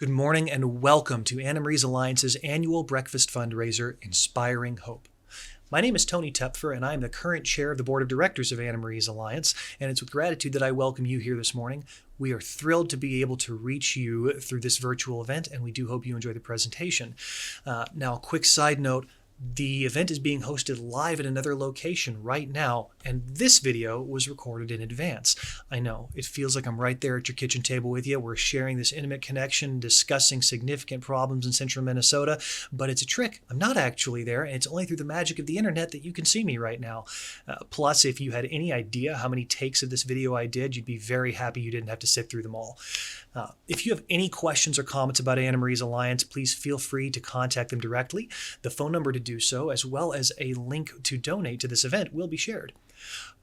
Good morning and welcome to Marie's Alliance's annual breakfast fundraiser, Inspiring Hope. My name is Tony Tepfer, and I am the current chair of the board of directors of Marie's Alliance, and it's with gratitude that I welcome you here this morning. We are thrilled to be able to reach you through this virtual event, and we do hope you enjoy the presentation. Now, a quick side note. The event is being hosted live at another location right now, and this video was recorded in advance. I know, it feels like I'm right there at your kitchen table with you. We're sharing this intimate connection, discussing significant problems in central Minnesota, but it's a trick. I'm not actually there, and it's only through the magic of the internet that you can see me right now. Plus, if you had any idea how many takes of this video I did, you'd be very happy you didn't have to sit through them all. If you have any questions or comments about Marie's Alliance, please feel free to contact them directly. The phone number to do so, as well as a link to donate to this event, will be shared.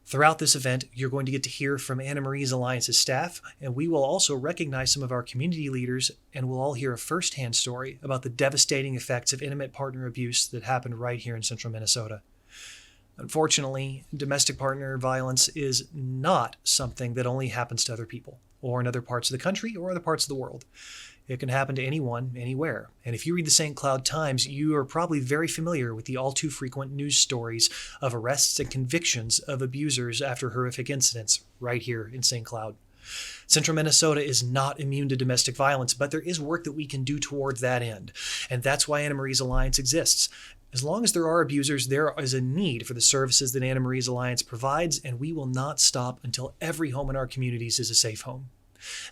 Throughout this event, you're going to get to hear from Marie's Alliance's staff, and we will also recognize some of our community leaders, and we'll all hear a firsthand story about the devastating effects of intimate partner abuse that happened right here in central Minnesota. Unfortunately, domestic partner violence is not something that only happens to other people, or in other parts of the country or other parts of the world. It can happen to anyone, anywhere. And if you read the St. Cloud Times, you are probably very familiar with the all too frequent news stories of arrests and convictions of abusers after horrific incidents right here in St. Cloud. Central Minnesota is not immune to domestic violence, but there is work that we can do towards that end. And that's why Marie's Alliance exists. As long as there are abusers, there is a need for the services that Marie's Alliance provides, and we will not stop until every home in our communities is a safe home.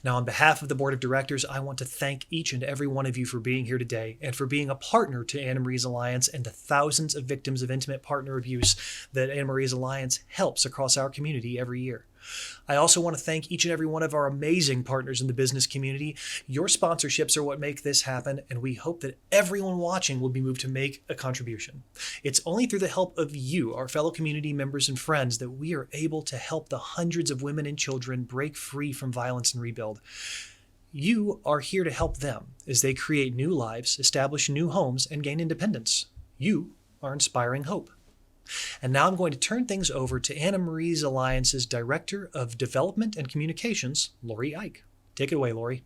Now, on behalf of the board of directors, I want to thank each and every one of you for being here today and for being a partner to Marie's Alliance and the thousands of victims of intimate partner abuse that Marie's Alliance helps across our community every year. I also want to thank each and every one of our amazing partners in the business community. Your sponsorships are what make this happen, and we hope that everyone watching will be moved to make a contribution. It's only through the help of you, our fellow community members and friends, that we are able to help the hundreds of women and children break free from violence and rebuild. You are here to help them as they create new lives, establish new homes, and gain independence. You are inspiring hope. And now I'm going to turn things over to Marie's Alliance's Director of Development and Communications, Lori Ike. Take it away, Lori.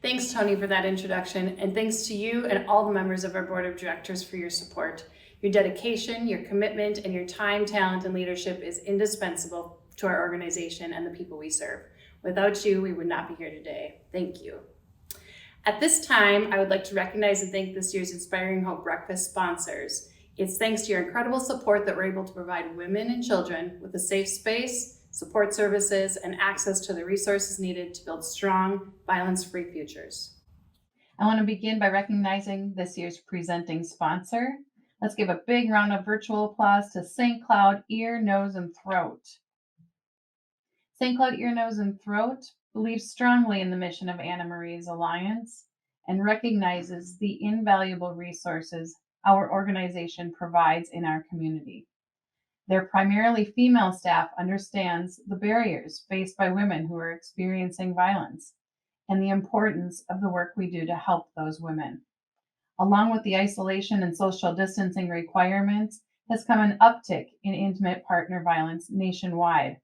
Thanks, Tony, for that introduction, and thanks to you and all the members of our board of directors for your support. Your dedication, your commitment, and your time, talent, and leadership is indispensable to our organization and the people we serve. Without you, we would not be here today. Thank you. At this time, I would like to recognize and thank this year's Inspiring Hope Breakfast sponsors. It's thanks to your incredible support that we're able to provide women and children with a safe space, support services, and access to the resources needed to build strong, violence-free futures. I want to begin by recognizing this year's presenting sponsor. Let's give a big round of virtual applause to St. Cloud Ear, Nose, and Throat. St. Cloud Ear, Nose, and Throat believes strongly in the mission of Marie's Alliance and recognizes the invaluable resources our organization provides in our community. Their primarily female staff understands the barriers faced by women who are experiencing violence and the importance of the work we do to help those women. Along with the isolation and social distancing requirements has come an uptick in intimate partner violence nationwide.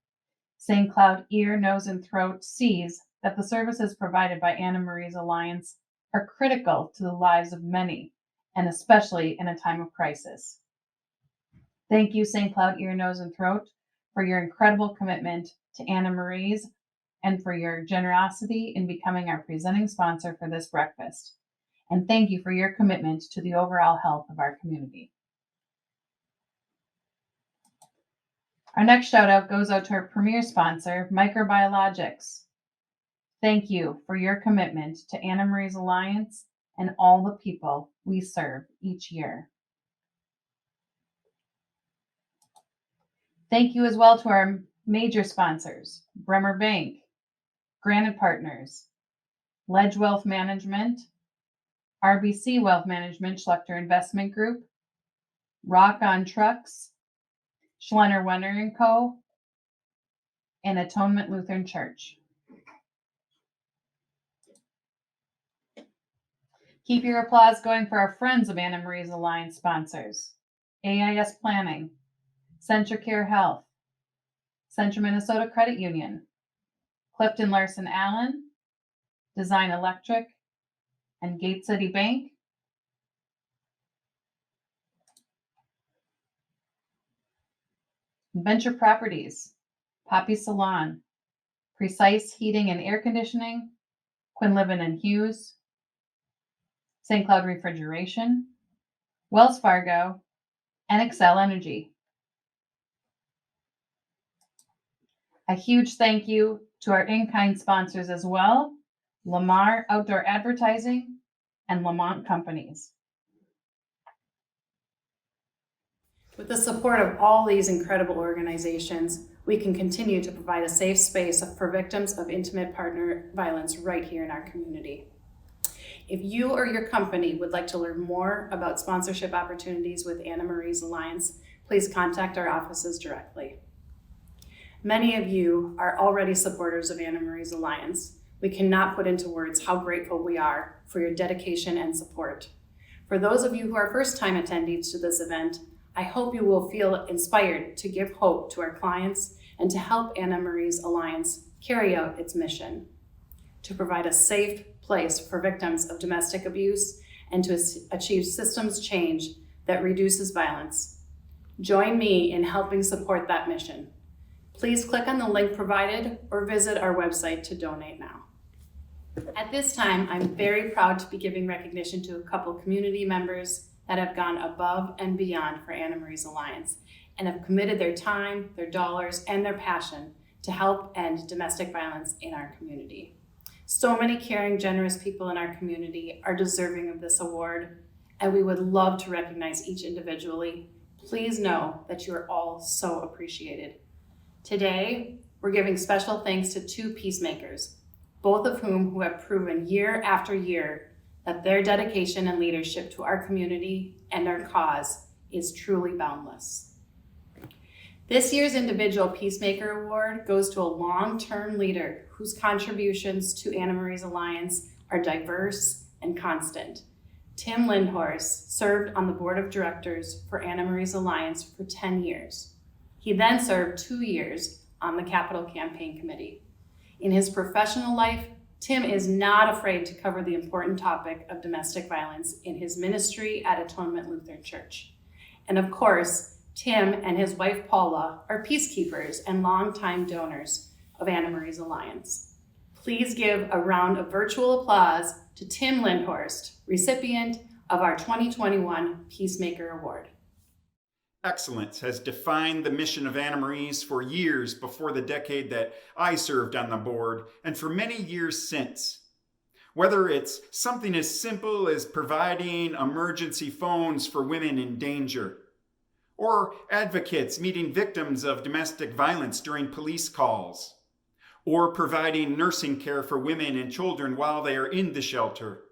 St. Cloud Ear, Nose, and Throat sees that the services provided by Marie's Alliance are critical to the lives of many, and especially in a time of crisis. Thank you, St. Cloud Ear, Nose, and Throat, for your incredible commitment to Marie's and for your generosity in becoming our presenting sponsor for this breakfast. And thank you for your commitment to the overall health of our community. Our next shout out goes out to our premier sponsor, Microbiologics. Thank you for your commitment to Marie's Alliance and all the people we serve each year. Thank you as well to our major sponsors, Bremer Bank, Granite Partners, Ledge Wealth Management, RBC Wealth Management, Schlechter Investment Group, Rock on Trucks, Schlenner Wenner & Co., and Atonement Lutheran Church. Keep your applause going for our friends of Marie's Alliance sponsors, AIS Planning, CentraCare Health, Central Minnesota Credit Union, Clifton Larson Allen, Design Electric, and Gate City Bank, Venture Properties, Poppy Salon, Precise Heating and Air Conditioning, Quinlivan and Hughes, St. Cloud Refrigeration, Wells Fargo, and Excel Energy. A huge thank you to our in-kind sponsors as well, Lamar Outdoor Advertising and Lamont Companies. With the support of all these incredible organizations, we can continue to provide a safe space for victims of intimate partner violence right here in our community. If you or your company would like to learn more about sponsorship opportunities with Anna Marie's Alliance, please contact our offices directly. Many of you are already supporters of Anna Marie's Alliance. We cannot put into words how grateful we are for your dedication and support. For those of you who are first-time attendees to this event, I hope you will feel inspired to give hope to our clients and to help Anna Marie's Alliance carry out its mission to provide a safe place for victims of domestic abuse and to achieve systems change that reduces violence. Join me in helping support that mission. Please click on the link provided or visit our website to donate now. At this time, I'm very proud to be giving recognition to a couple community members that have gone above and beyond for Anna Marie's Alliance and have committed their time, their dollars, and their passion to help end domestic violence in our community. So many caring, generous people in our community are deserving of this award, and we would love to recognize each individually. Please know that you are all so appreciated. Today, we're giving special thanks to two peacemakers, both of whom have proven year after year that their dedication and leadership to our community and our cause is truly boundless. This year's Individual Peacemaker Award goes to a long-term leader whose contributions to Anna Marie's Alliance are diverse and constant. Tim Lindhorst served on the board of directors for Anna Marie's Alliance for 10 years. He then served 2 years on the Capital Campaign Committee. In his professional life, Tim is not afraid to cover the important topic of domestic violence in his ministry at Atonement Lutheran Church. And of course, Tim and his wife Paula are peacekeepers and longtime donors of Anna Marie's Alliance. Please give a round of virtual applause to Tim Lindhorst, recipient of our 2021 Peacemaker Award. Excellence has defined the mission of Anna Marie's for years before the decade that I served on the board, and for many years since. Whether it's something as simple as providing emergency phones for women in danger, or advocates meeting victims of domestic violence during police calls, or providing nursing care for women and children while they are in the shelter,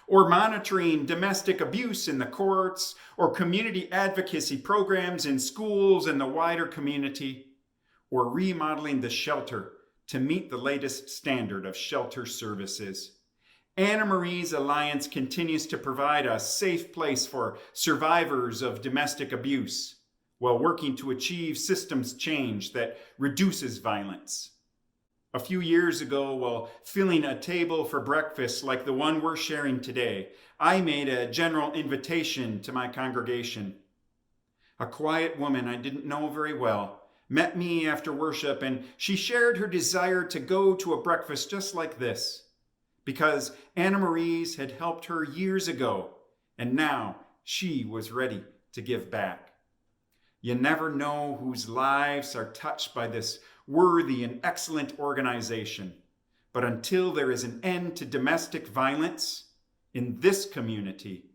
or monitoring domestic abuse in the courts, or community advocacy programs in schools and the wider community, or remodeling the shelter to meet the latest standard of shelter services. Anna Marie's Alliance continues to provide a safe place for survivors of domestic abuse while working to achieve systems change that reduces violence. A few years ago, while filling a table for breakfast like the one we're sharing today, I made a general invitation to my congregation. A quiet woman I didn't know very well met me after worship, and she shared her desire to go to a breakfast just like this, because Anna Marie's had helped her years ago, and now she was ready to give back. You never know whose lives are touched by this worthy and excellent organization. But until there is an end to domestic violence in this community,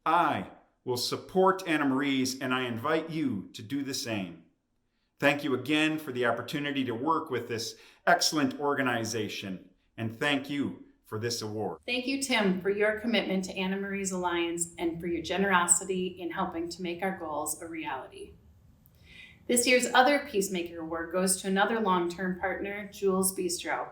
I will support Anna Marie's, and I invite you to do the same. Thank you again for the opportunity to work with this excellent organization, and thank you for this award. Thank you, Tim, for your commitment to Anna Marie's Alliance and for your generosity in helping to make our goals a reality. This year's other Peacemaker Award goes to another long-term partner, Jules Bistro.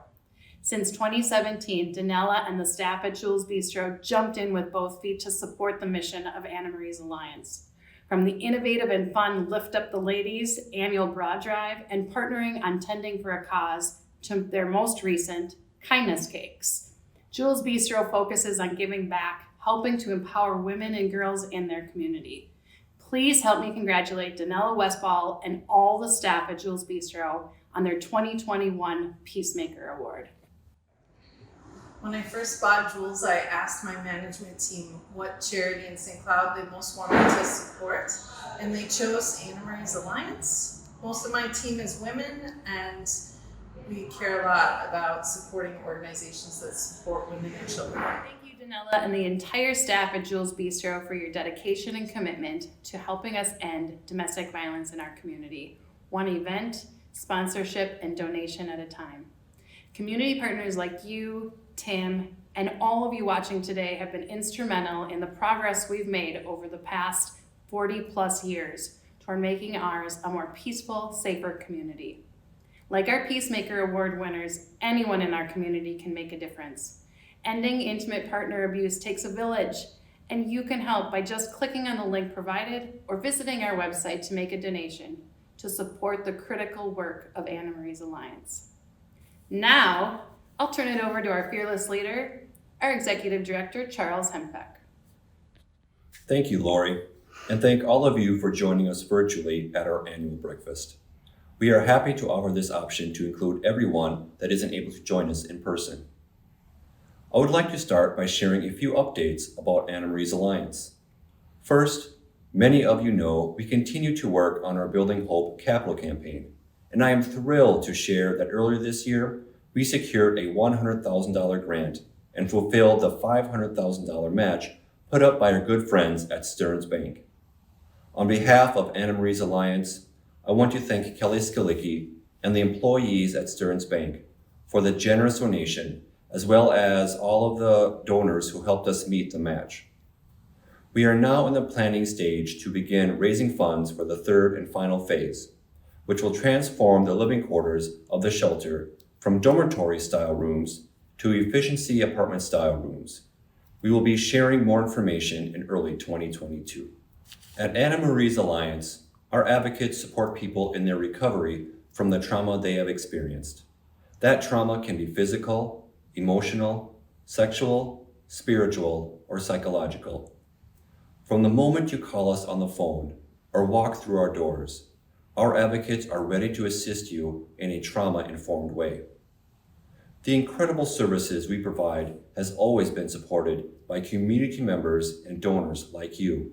Since 2017, Danella and the staff at Jules Bistro jumped in with both feet to support the mission of Anna Marie's Alliance. From the innovative and fun Lift Up the Ladies annual broad drive and partnering on Tending for a Cause to their most recent Kindness Cakes. Jules Bistro focuses on giving back, helping to empower women and girls in their community. Please help me congratulate Danella Westball and all the staff at Jules Bistro on their 2021 Peacemaker Award. When I first bought Jules, I asked my management team what charity in St. Cloud they most wanted to support, and they chose AnnaMarie'sAlliance. Most of my team is women, and we care a lot about supporting organizations that support women and children. Thank you, Danella, and the entire staff at Jules Bistro for your dedication and commitment to helping us end domestic violence in our community, one event, sponsorship, and donation at a time. Community partners like you, Tim, and all of you watching today have been instrumental in the progress we've made over the past 40 plus years toward making ours a more peaceful, safer community. Like our Peacemaker Award winners, anyone in our community can make a difference. Ending intimate partner abuse takes a village, and you can help by just clicking on the link provided or visiting our website to make a donation to support the critical work of AnnaMarie'sAlliance. Now, I'll turn it over to our fearless leader, our Executive Director, Charles Hempeck. Thank you, Lori, and thank all of you for joining us virtually at our annual breakfast. We are happy to offer this option to include everyone that isn't able to join us in person. I would like to start by sharing a few updates about AnnaMarie'sAlliance. First, many of you know we continue to work on our Building Hope capital campaign, and I am thrilled to share that earlier this year, we secured a $100,000 grant and fulfilled the $500,000 match put up by our good friends at Stearns Bank. On behalf of AnnaMarie'sAlliance, I want to thank Kelly Skalicki and the employees at Stearns Bank for the generous donation, as well as all of the donors who helped us meet the match. We are now in the planning stage to begin raising funds for the third and final phase, which will transform the living quarters of the shelter from dormitory-style rooms to efficiency apartment-style rooms. We will be sharing more information in early 2022. At AnnaMarie'sAlliance, our advocates support people in their recovery from the trauma they have experienced. That trauma can be physical, emotional, sexual, spiritual, or psychological. From the moment you call us on the phone or walk through our doors, our advocates are ready to assist you in a trauma-informed way. The incredible services we provide has always been supported by community members and donors like you.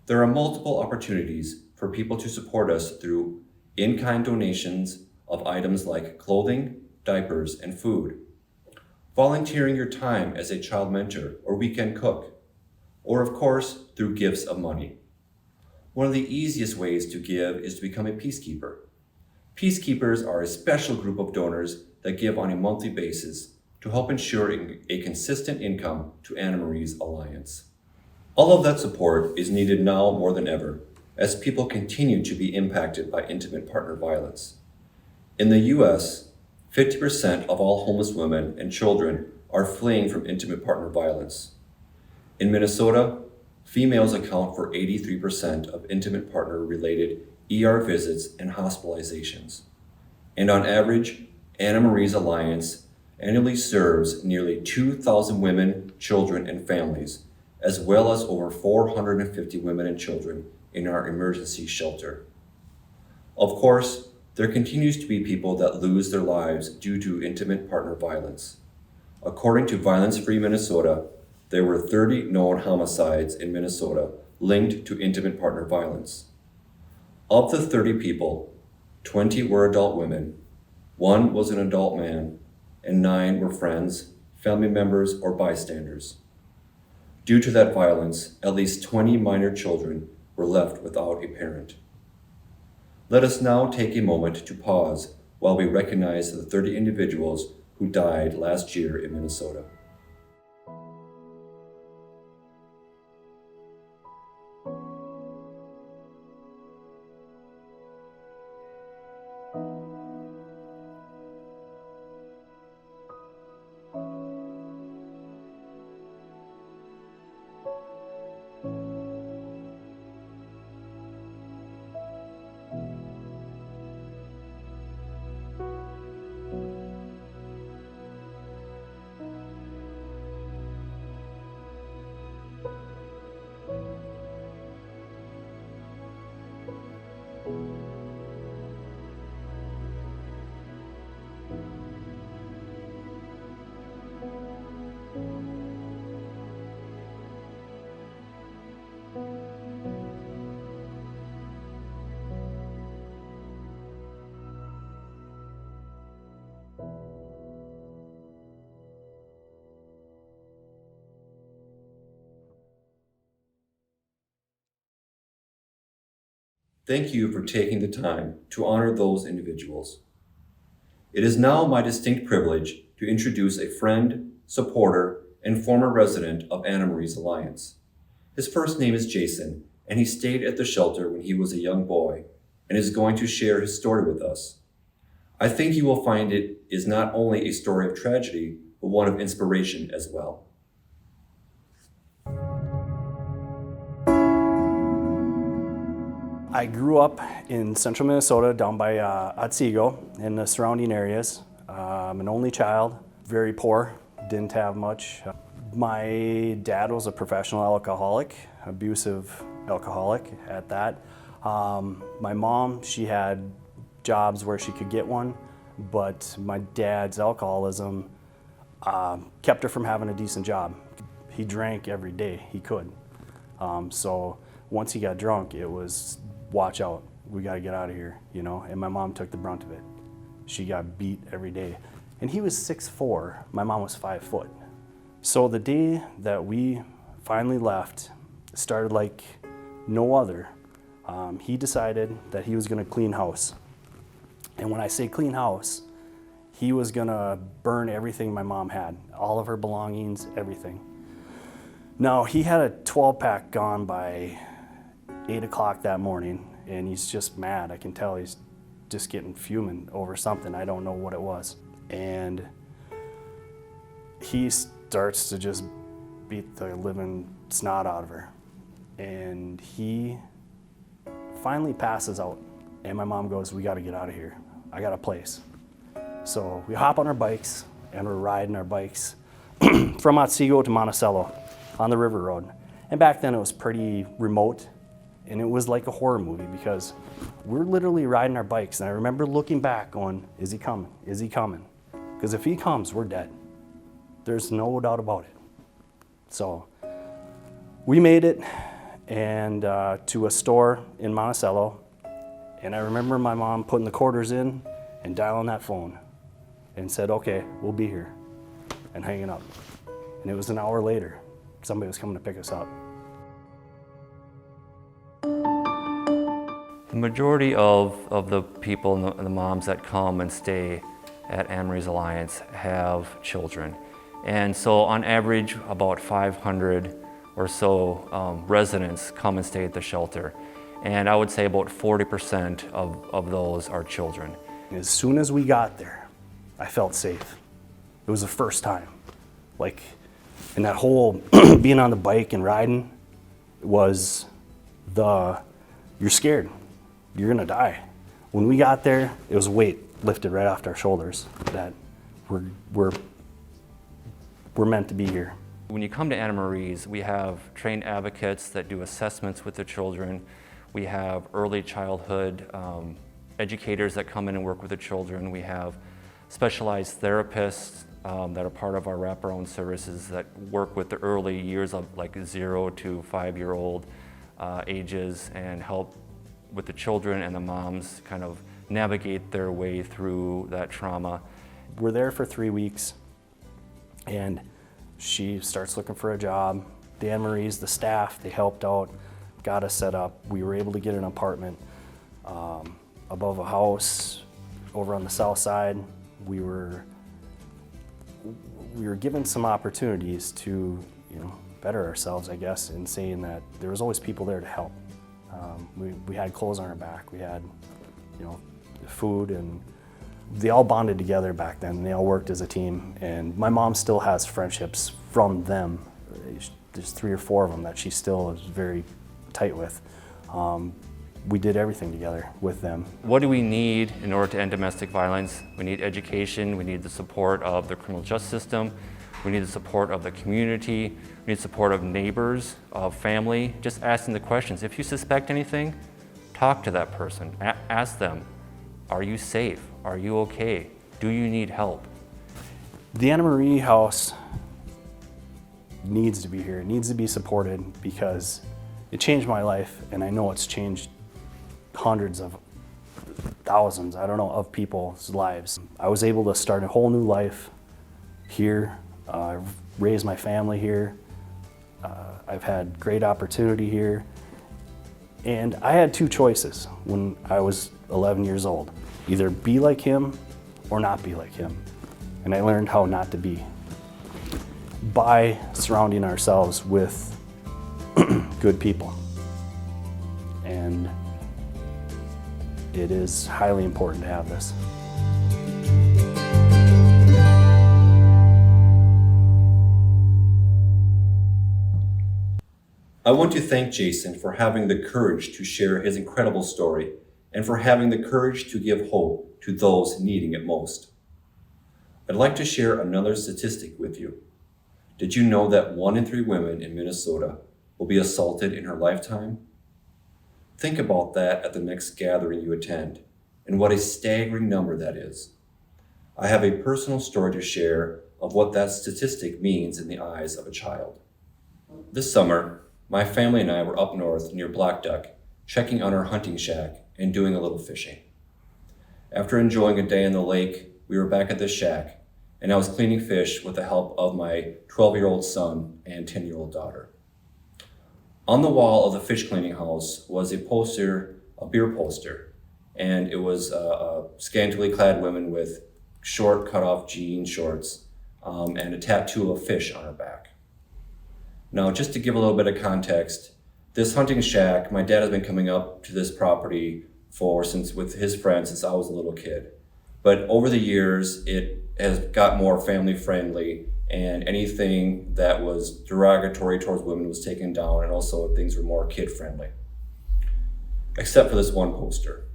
There are multiple opportunities for people to support us through in-kind donations of items like clothing, diapers, and food, volunteering your time as a child mentor or weekend cook, or of course, through gifts of money. One of the easiest ways to give is to become a peacekeeper. Peacekeepers are a special group of donors that give on a monthly basis to help ensure a consistent income to AnnaMarie'sAlliance. All of that support is needed now more than ever, as people continue to be impacted by intimate partner violence. In the U.S., 50% of all homeless women and children are fleeing from intimate partner violence. In Minnesota, females account for 83% of intimate partner-related ER visits and hospitalizations. And on average, AnnaMarie'sAlliance annually serves nearly 2,000 women, children, and families, as well as over 450 women and children in our emergency shelter. Of course, there continues to be people that lose their lives due to intimate partner violence. According to Violence Free Minnesota, there were 30 known homicides in Minnesota linked to intimate partner violence. Of the 30 people, 20 were adult women, 1 was an adult man, and 9 were friends, family members, or bystanders. Due to that violence, at least 20 minor children were left without a parent. Let us now take a moment to pause while we recognize the 30 individuals who died last year in Minnesota. Thank you for taking the time to honor those individuals. It is now my distinct privilege to introduce a friend, supporter, and former resident of AnnaMarie's Alliance. His first name is Jason, and he stayed at the shelter when he was a young boy and is going to share his story with us. I think you will find it is not only a story of tragedy, but one of inspiration as well. I grew up in central Minnesota down by Otsego and the surrounding areas. I'm an only child, very poor, didn't have much. My dad was a professional alcoholic, abusive alcoholic at that. My mom, she had jobs where she could get one, but my dad's alcoholism kept her from having a decent job. He drank every day he could. So once he got drunk, it was watch out, we gotta get out of here, you know, and my mom took the brunt of it. She got beat every day. And he was 6'4", my mom was 5 foot. So the day that we finally left started like no other. He decided that he was gonna clean house. And when I say clean house, he was gonna burn everything my mom had, all of her belongings, everything. Now, he had a 12-pack gone by 8 o'clock that morning, and he's just mad. I can tell he's just getting fuming over something. I don't know what it was. And he starts to just beat the living snot out of her. And he finally passes out. And my mom goes, we gotta get out of here. I got a place. So we hop on our bikes, and we're riding our bikes from Otsego to Monticello on the River Road. And back then it was pretty remote. And it was like a horror movie because we're literally riding our bikes. And I remember looking back going, is he coming? Is he coming? Because if he comes, we're dead. There's no doubt about it. So we made it and to a store in Monticello. And I remember my mom putting the quarters in and dialing that phone and said, okay, we'll be here, and hanging up. And it was an hour later, somebody was coming to pick us up. The majority of the people and the moms that come and stay at AnnaMarie's Alliance have children. And so on average, about 500 or so residents come and stay at the shelter. And I would say about 40% of those are children. As soon as we got there, I felt safe. It was the first time. Like, and that whole being on the bike and riding was you're scared. You're gonna die. When we got there, it was a weight lifted right off our shoulders that we're meant to be here. When you come to AnnaMarie's, we have trained advocates that do assessments with the children. We have early childhood educators that come in and work with the children. We have specialized therapists that are part of our wraparound services that work with the early years of like 0 to 5-year-old ages and help with the children and the moms kind of navigate their way through that trauma. We're there for 3 weeks, and she starts looking for a job. The AnnaMarie's, the staff, they helped out, got us set up. We were able to get an apartment above a house over on the south side. We were given some opportunities to, better ourselves, I guess, in saying that there was always people there to help. We had clothes on our back, we had, food, and they all bonded together back then. They all worked as a team, and my mom still has friendships from them. There's 3 or 4 of them that she still is very tight with. We did everything together with them. What do we need in order to end domestic violence? We need education, we need the support of the criminal justice system, we need the support of the community, we need support of neighbors, of family, just asking the questions. If you suspect anything, talk to that person, ask them, are you safe? Are you okay? Do you need help? The AnnaMarie House needs to be here, it needs to be supported because it changed my life, and I know it's changed hundreds of thousands, I don't know, of people's lives. I was able to start a whole new life here, raise my family here. I've had great opportunity here, And I had two choices when I was 11 years old. Either be like him or not be like him. And I learned how not to be by surrounding ourselves with good people. And it is highly important to have this. I want to thank Jason for having the courage to share his incredible story and for having the courage to give hope to those needing it most. I'd like to share another statistic with you. Did you know that 1 in 3 women in Minnesota will be assaulted in her lifetime? Think about that at the next gathering you attend, and what a staggering number that is. I have a personal story to share of what that statistic means in the eyes of a child. This summer, my family and I were up north near Black Duck, checking on our hunting shack and doing a little fishing. After enjoying a day in the lake, we were back at the shack, and I was cleaning fish with the help of my 12-year-old son and 10-year-old daughter. On the wall of the fish cleaning house was a poster, a beer poster, and it was scantily clad women with short cut-off jean shorts and a tattoo of fish on her back. Now, just to give a little bit of context, this hunting shack, my dad has been coming up to this property with his friends since I was a little kid. But over the years, it has got more family friendly, and anything that was derogatory towards women was taken down, and also things were more kid friendly. Except for this one poster.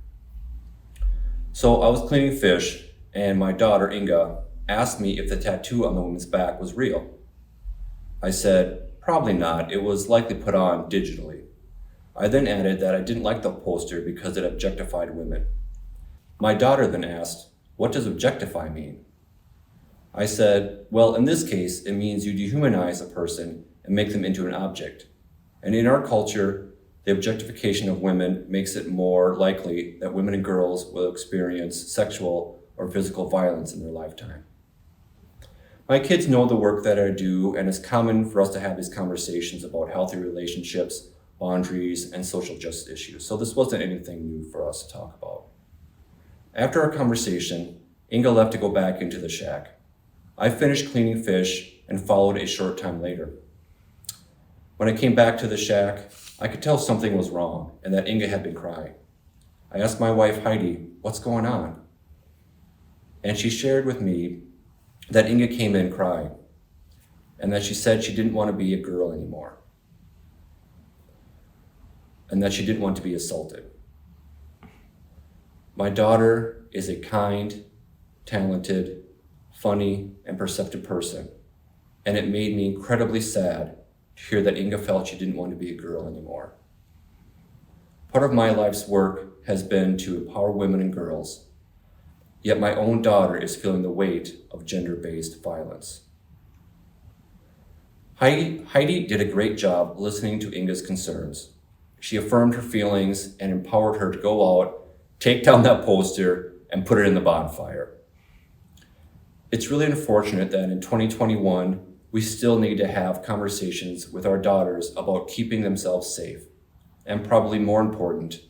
So I was cleaning fish, and my daughter, Inga, asked me if the tattoo on the woman's back was real. I said, probably not. It was likely put on digitally. I then added that I didn't like the poster because it objectified women. My daughter then asked, what does objectify mean? I said, well, in this case, it means you dehumanize a person and make them into an object. And in our culture, the objectification of women makes it more likely that women and girls will experience sexual or physical violence in their lifetime. My kids know the work that I do, and it's common for us to have these conversations about healthy relationships, boundaries, and social justice issues. So this wasn't anything new for us to talk about. After our conversation, Inga left to go back into the shack. I finished cleaning fish and followed a short time later. When I came back to the shack, I could tell something was wrong and that Inga had been crying. I asked my wife, Heidi, what's going on? And she shared with me that Inga came in crying and that she said she didn't want to be a girl anymore and that she didn't want to be assaulted. My daughter is a kind, talented, funny, and perceptive person, and it made me incredibly sad to hear that Inga felt she didn't want to be a girl anymore. Part of my life's work has been to empower women and girls, yet my own daughter is feeling the weight of gender-based violence. Heidi did a great job listening to Inga's concerns. She affirmed her feelings and empowered her to go out, take down that poster, and put it in the bonfire. It's really unfortunate that in 2021, we still need to have conversations with our daughters about keeping themselves safe. And probably more important,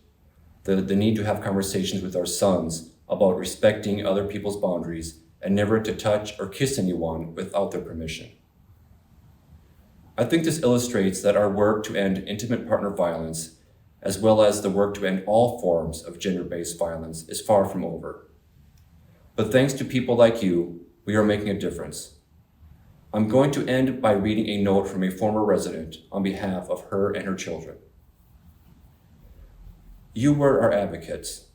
the need to have conversations with our sons about respecting other people's boundaries and never to touch or kiss anyone without their permission. I think this illustrates that our work to end intimate partner violence, as well as the work to end all forms of gender-based violence, is far from over. But thanks to people like you, we are making a difference. I'm going to end by reading a note from a former resident on behalf of her and her children. You were our advocates.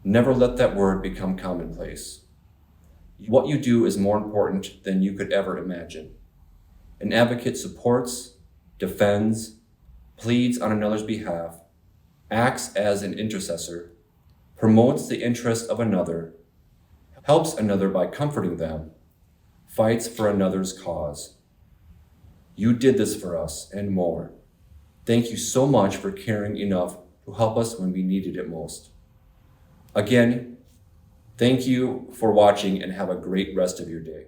Never let that word become commonplace. What you do is more important than you could ever imagine. An advocate supports, defends, pleads on another's behalf, acts as an intercessor, promotes the interest of another, helps another by comforting them, fights for another's cause. You did this for us and more. Thank you so much for caring enough to help us when we needed it most. Again, thank you for watching and have a great rest of your day.